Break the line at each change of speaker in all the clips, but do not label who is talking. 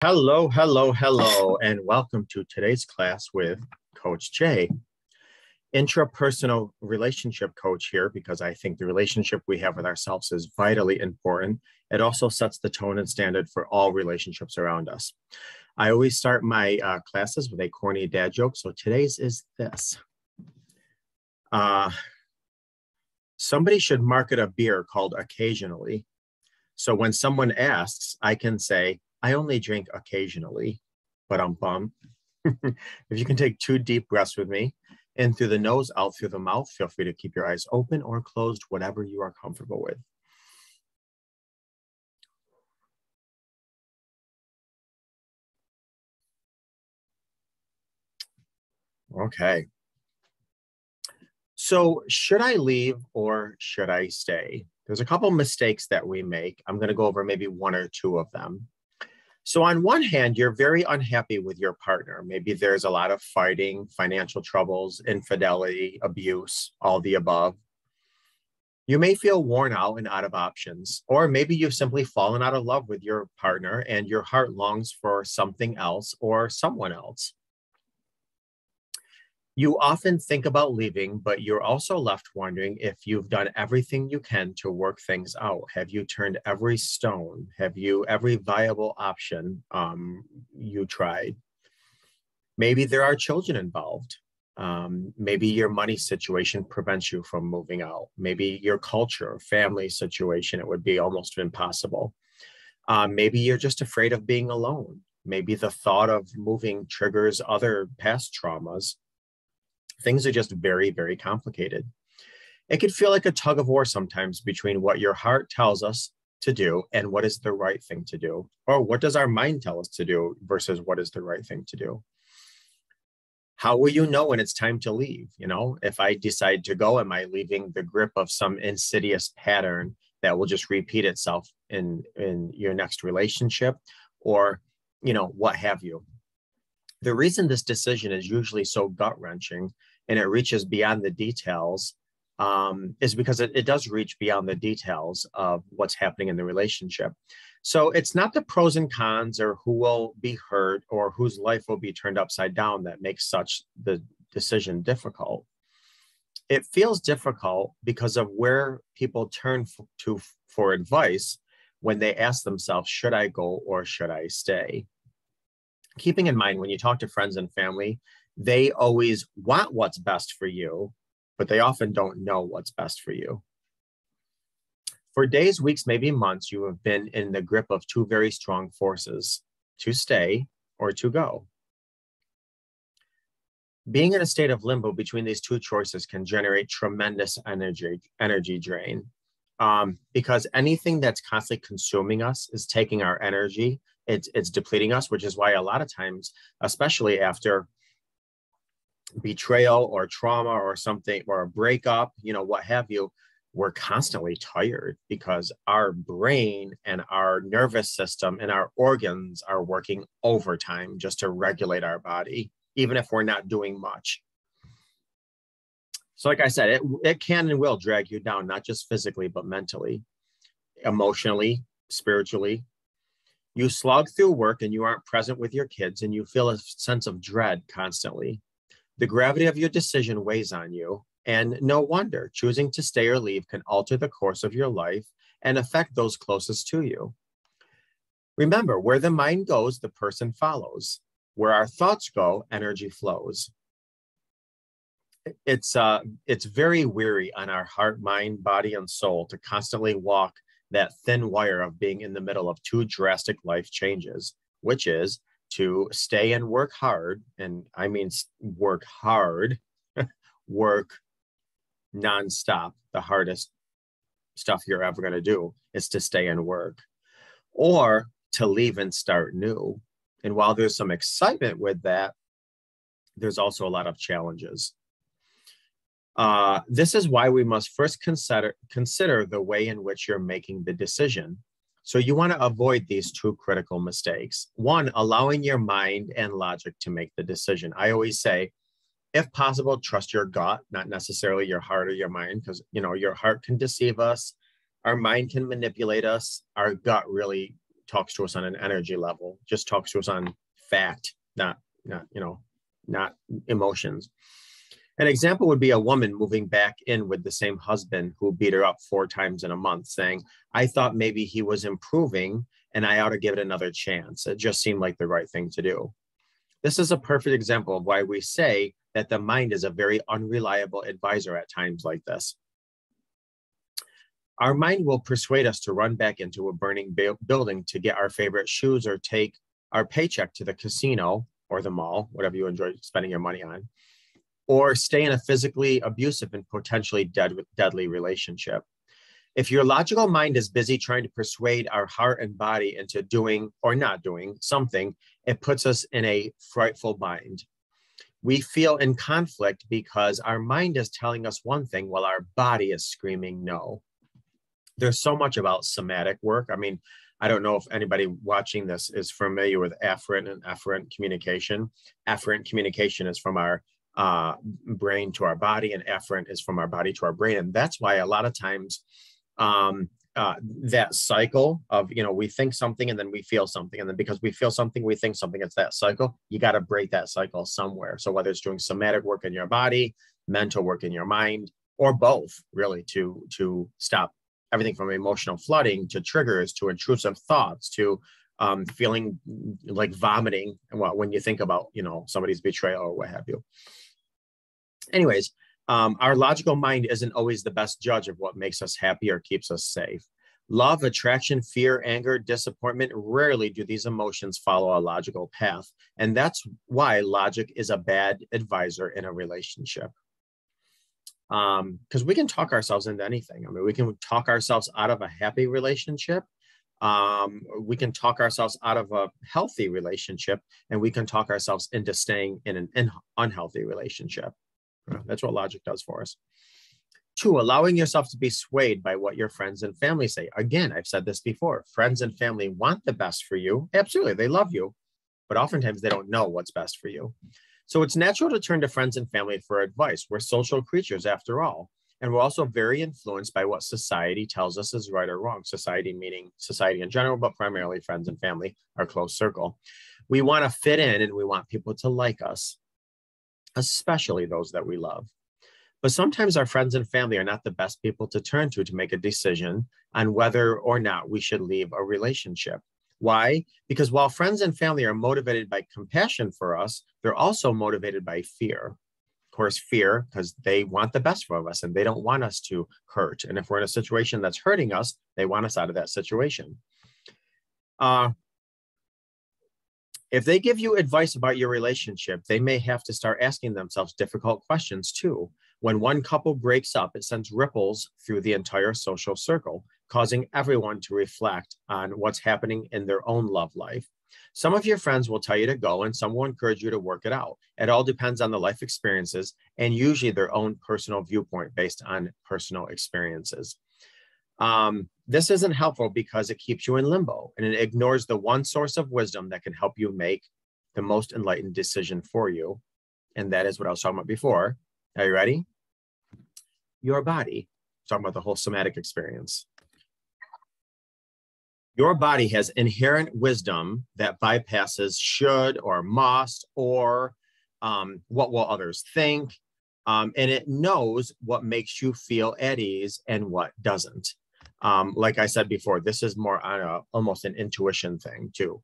Hello, hello, hello, and welcome to today's class with Coach Jay, intrapersonal relationship coach here because I think the relationship we have with ourselves is vitally important. It also sets the tone and standard for all relationships around us. I always start my classes with a corny dad joke, so today's is this. Somebody should market a beer called Occasionally. So when someone asks, I can say, I only drink occasionally, but I'm bummed. If you can take 2 deep breaths with me, in through the nose, out through the mouth, feel free to keep your eyes open or closed, whatever you are comfortable with. Okay. So should I leave or should I stay? There's a couple mistakes that we make. I'm going to go over maybe one or two of them. So on one hand, you're very unhappy with your partner. Maybe there's a lot of fighting, financial troubles, infidelity, abuse, all the above. You may feel worn out and out of options, or maybe you've simply fallen out of love with your partner and your heart longs for something else or someone else. You often think about leaving, but you're also left wondering if you've done everything you can to work things out. Have you turned every stone? Have you every viable option you tried? Maybe there are children involved. Maybe your money situation prevents you from moving out. Maybe your culture, family situation, it would be almost impossible. Maybe you're just afraid of being alone. Maybe the thought of moving triggers other past traumas. Things are just very, very complicated. It could feel like a tug of war sometimes between what your heart tells us to do and what is the right thing to do, or what does our mind tell us to do versus what is the right thing to do. How will you know when it's time to leave? You know, if I decide to go, am I leaving the grip of some insidious pattern that will just repeat itself in your next relationship, or, you know, what have you? The reason this decision is usually so gut-wrenching and it reaches beyond the details is because it does reach beyond the details of what's happening in the relationship. So it's not the pros and cons or who will be hurt or whose life will be turned upside down that makes such the decision difficult. It feels difficult because of where people turn to for advice when they ask themselves, should I go or should I stay? Keeping in mind, when you talk to friends and family, they always want what's best for you, but they often don't know what's best for you. For days, weeks, maybe months, you have been in the grip of two very strong forces, to stay or to go. Being in a state of limbo between these two choices can generate tremendous energy drain, because anything that's constantly consuming us is taking our energy. It's depleting us, which is why a lot of times, especially after betrayal or trauma or something, or a breakup, you know, what have you, we're constantly tired because our brain and our nervous system and our organs are working overtime just to regulate our body, even if we're not doing much. So like I said, it can and will drag you down, not just physically, but mentally, emotionally, spiritually. You slog through work and you aren't present with your kids and you feel a sense of dread constantly. The gravity of your decision weighs on you, and no wonder choosing to stay or leave can alter the course of your life and affect those closest to you. Remember, where the mind goes, the person follows. Where our thoughts go, energy flows. It's very weary on our heart, mind, body, and soul to constantly walk that thin wire of being in the middle of two drastic life changes, which is to stay and work hard. And I mean, work hard, work nonstop. The hardest stuff you're ever going to do is to stay and work, or to leave and start new. And while there's some excitement with that, there's also a lot of challenges. This is why we must first consider the way in which you're making the decision. So you want to avoid these two critical mistakes. One, allowing your mind and logic to make the decision. I always say, if possible, trust your gut, not necessarily your heart or your mind, because, you know, your heart can deceive us. Our mind can manipulate us. Our gut really talks to us on an energy level, just talks to us on fact, not emotions. An example would be a woman moving back in with the same husband who beat her up 4 times in a month, saying, I thought maybe he was improving and I ought to give it another chance. It just seemed like the right thing to do. This is a perfect example of why we say that the mind is a very unreliable advisor at times like this. Our mind will persuade us to run back into a burning building to get our favorite shoes or take our paycheck to the casino or the mall, whatever you enjoy spending your money on, or stay in a physically abusive and potentially deadly relationship. If your logical mind is busy trying to persuade our heart and body into doing or not doing something, it puts us in a frightful bind. We feel in conflict because our mind is telling us one thing while our body is screaming no. There's so much about somatic work. I mean, I don't know if anybody watching this is familiar with afferent and efferent communication. Afferent communication is from our brain to our body, and efferent is from our body to our brain. And that's why a lot of times that cycle of, we think something and then we feel something. And then because we feel something, we think something, it's that cycle. You got to break that cycle somewhere. So whether it's doing somatic work in your body, mental work in your mind, or both, really, to stop everything from emotional flooding to triggers to intrusive thoughts to feeling like vomiting when you think about, somebody's betrayal or what have you. Anyways, our logical mind isn't always the best judge of what makes us happy or keeps us safe. Love, attraction, fear, anger, disappointment, rarely do these emotions follow a logical path. And that's why logic is a bad advisor in a relationship. Because we can talk ourselves into anything. I mean, we can talk ourselves out of a happy relationship. We can talk ourselves out of a healthy relationship, and we can talk ourselves into staying in an unhealthy relationship. That's what logic does for us. 2, allowing yourself to be swayed by what your friends and family say. Again, I've said this before. Friends and family want the best for you. Absolutely, they love you, but oftentimes they don't know what's best for you. So it's natural to turn to friends and family for advice. We're social creatures after all. And we're also very influenced by what society tells us is right or wrong. Society meaning society in general, but primarily friends and family, our close circle. We want to fit in and we want people to like us, especially those that we love. But sometimes our friends and family are not the best people to turn to make a decision on whether or not we should leave a relationship. Why? Because while friends and family are motivated by compassion for us, they're also motivated by fear. Of course, fear, because they want the best for us and they don't want us to hurt. And if we're in a situation that's hurting us, they want us out of that situation. If they give you advice about your relationship, they may have to start asking themselves difficult questions too. When one couple breaks up, it sends ripples through the entire social circle, causing everyone to reflect on what's happening in their own love life. Some of your friends will tell you to go, and some will encourage you to work it out. It all depends on the life experiences and usually their own personal viewpoint based on personal experiences. This isn't helpful because it keeps you in limbo and it ignores the one source of wisdom that can help you make the most enlightened decision for you. And that is what I was talking about before. Are you ready? Your body. Talking about the whole somatic experience. Your body has inherent wisdom that bypasses should or must or what will others think. And it knows what makes you feel at ease and what doesn't. Like I said before, this is more on almost an intuition thing too.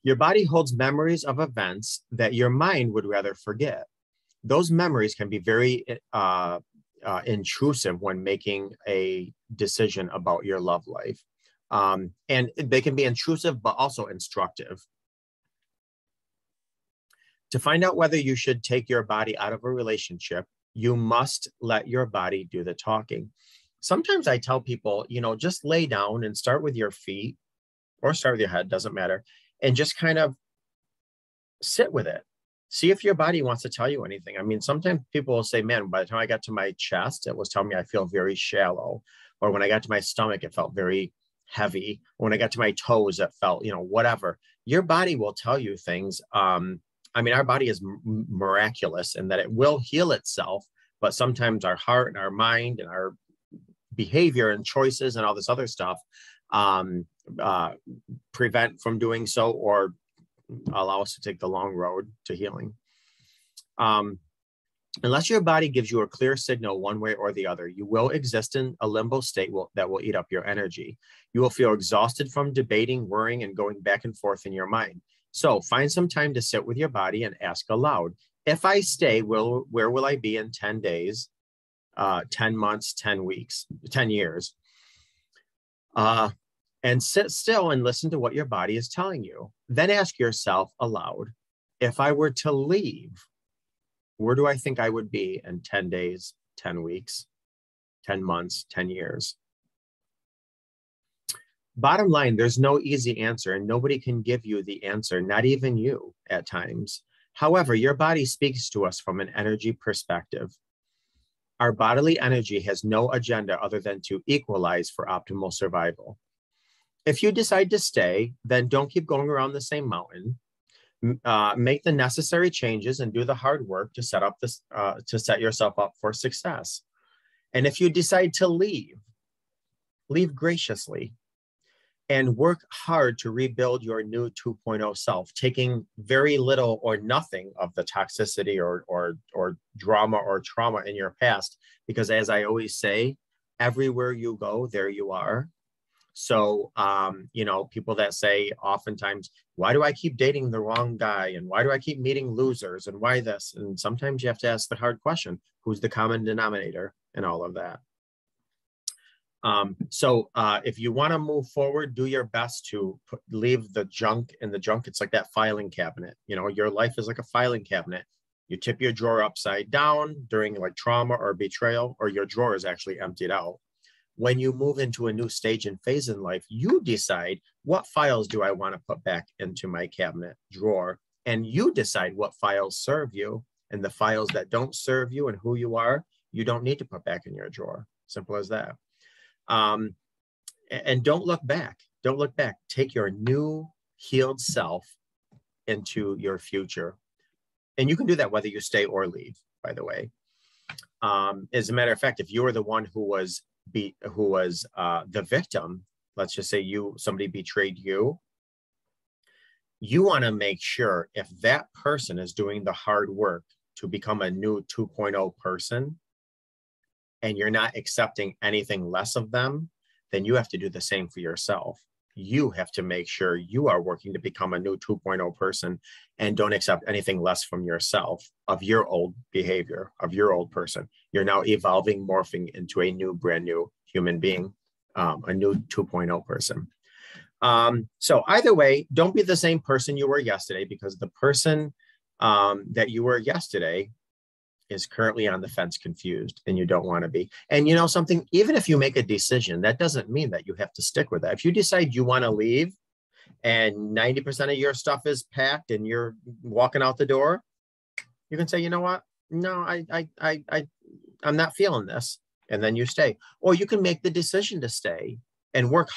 Your body holds memories of events that your mind would rather forget. Those memories can be very intrusive when making a decision about your love life. And they can be intrusive, but also instructive. To find out whether you should take your body out of a relationship, you must let your body do the talking. Sometimes I tell people, just lay down and start with your feet or start with your head, doesn't matter. And just kind of sit with it. See if your body wants to tell you anything. I mean, sometimes people will say, man, by the time I got to my chest, it was telling me I feel very shallow. Or when I got to my stomach, it felt very heavy. When I got to my toes, it felt, whatever. Your body will tell you things. Our body is miraculous in that it will heal itself, but sometimes our heart and our mind and our behavior and choices and all this other stuff um, uh, prevent from doing so, or allow us to take the long road to healing. Unless your body gives you a clear signal one way or the other, you will exist in a limbo state that will eat up your energy. You will feel exhausted from debating, worrying, and going back and forth in your mind. So find some time to sit with your body and ask aloud, if I stay, where will I be in 10 days, 10 months, 10 weeks, 10 years? And sit still and listen to what your body is telling you. Then ask yourself aloud, if I were to leave, where do I think I would be in 10 days, 10 weeks, 10 months, 10 years? Bottom line, there's no easy answer, and nobody can give you the answer, not even you at times. However, your body speaks to us from an energy perspective. Our bodily energy has no agenda other than to equalize for optimal survival. If you decide to stay, then don't keep going around the same mountain. Make the necessary changes and do the hard work to set yourself up for success. And if you decide to leave graciously and work hard to rebuild your new 2.0 self, taking very little or nothing of the toxicity or drama or trauma in your past. Because as I always say, everywhere you go, there you are. So, people that say oftentimes, why do I keep dating the wrong guy? And why do I keep meeting losers? And why this? And sometimes you have to ask the hard question, who's the common denominator in all of that? If you want to move forward, do your best to leave the junk in the junk. It's like that filing cabinet. Your life is like a filing cabinet. You tip your drawer upside down during like trauma or betrayal, or your drawer is actually emptied out. When you move into a new stage and phase in life, you decide, what files do I want to put back into my cabinet drawer? And you decide what files serve you, and the files that don't serve you and who you are, you don't need to put back in your drawer. Simple as that. And don't look back. Don't look back. Take your new healed self into your future. And you can do that whether you stay or leave, by the way. As a matter of fact, if you were the one who was the victim, let's just say somebody betrayed you, you want to make sure if that person is doing the hard work to become a new 2.0 person, and you're not accepting anything less of them, then you have to do the same for yourself. You have to make sure you are working to become a new 2.0 person and don't accept anything less from yourself of your old behavior, of your old person. You're now evolving, morphing into a new, brand new human being, a new 2.0 person. So either way, don't be the same person you were yesterday, because the person that you were yesterday is currently on the fence, confused, and you don't want to be. And you know something, even if you make a decision, that doesn't mean that you have to stick with that. If you decide you want to leave and 90% of your stuff is packed and you're walking out the door, you can say, you know what? No, I'm not feeling this. And then you stay. Or you can make the decision to stay and work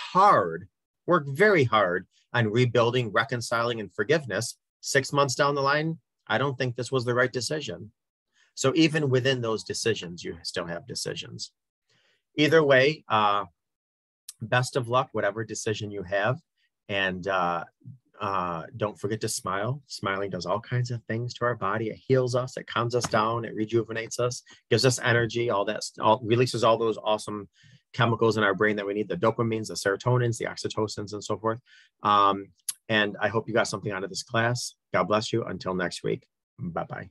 very hard on rebuilding, reconciling, and forgiveness. 6 months down the line, I don't think this was the right decision. So even within those decisions, you still have decisions. Either way, best of luck, whatever decision you have. And don't forget to smile. Smiling does all kinds of things to our body. It heals us, it calms us down, it rejuvenates us, gives us energy, releases all those awesome chemicals in our brain that we need, the dopamines, the serotonins, the oxytocins, and so forth. And I hope you got something out of this class. God bless you. Until next week. Bye-bye.